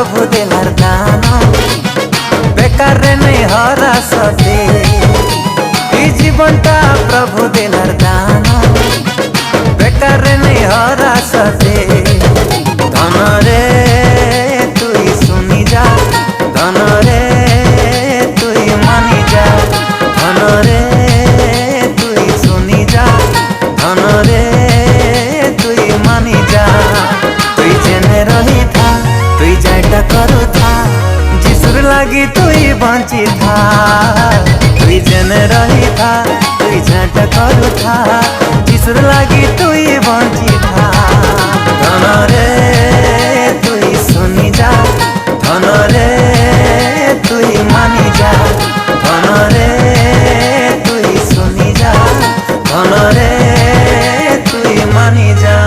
प्रभु देलार दान बेकार रे नहीं हरा सते जीवनटा प्रभु देलार दान बेकार रे नहीं हरा सते धन रे तुई सुनी जा धन रे तुई मानी जा धन रे तुई सुनी जा धन रे तुई मानी जा तुई जेने रही था तुई जाटा करू था जिसुर लागी तुई बंची था तुई जेने रही था तुई जाटा करू था जिसुर लागी तुई बंची था धन रे तुई सुनी जा धन रे तुई मानी जा धन रे तुई सुनी जा धन रे तुई मानी जा।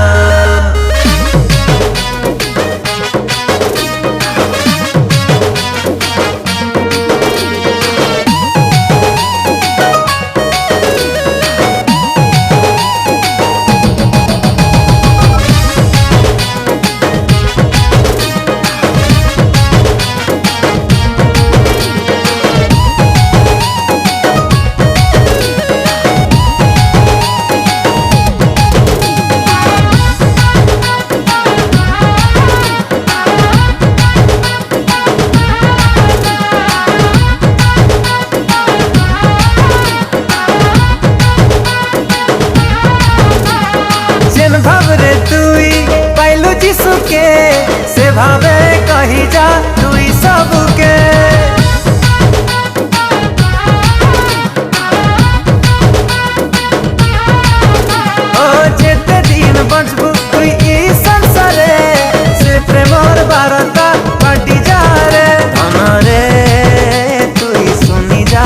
भावरे तुई पाइलु जीसु के से भावे कही जा तुई सबके ओ जेते दिन बचबू तुई ई संसारे से प्रेमर बारता पाटी जा रे धन रे तुई सुनी जा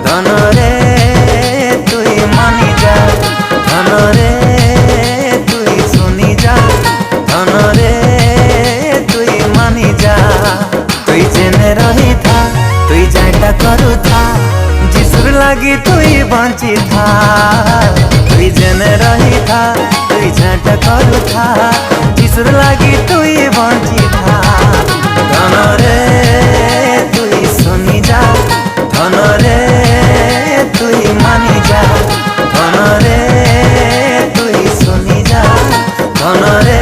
धन रे तुई मानी जा धन रे धन रे तुई मानी जा तुई जेने रही था तुई जाटा करू था जिसुर लागी तुई बंची था तुई जेने रही था तुई जाटा करू था जिसुर लागी तुई बंची था धन रे तुई सुनी जा धन रे तुई मानी जा धन रे तुई सुनी जा धन रे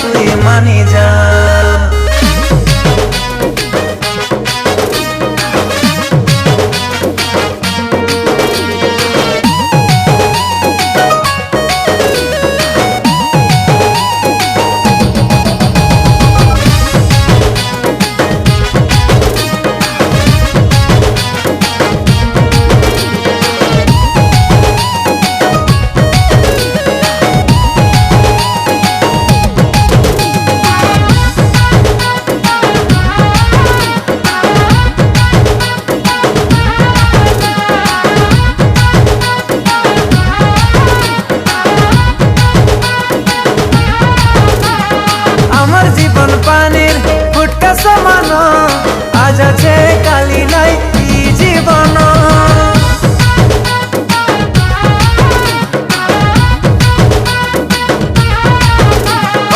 तुई मानी जा। जीवन पानीर फुटका समान आज আছে কালি নাই এই জীবন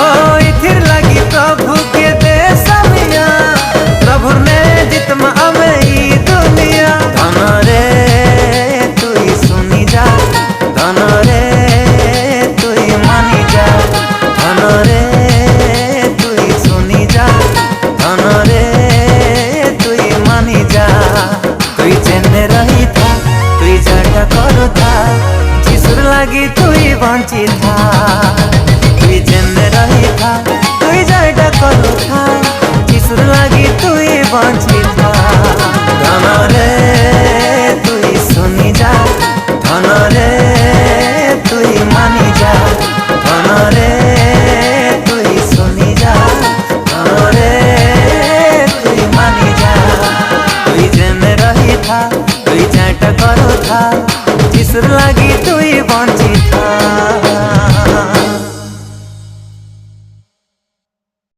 ও ইথির লাগি প্রভু के दे समिया प्रभु ने जितमा हमें ई दुनिया धन रे तुई सुनी जा धन रे तुई मानी जा धन रे धन रे तुई मानी जा तुई जेने रही था तुई जाटा करू था जिसुर लागी तुई बंची था।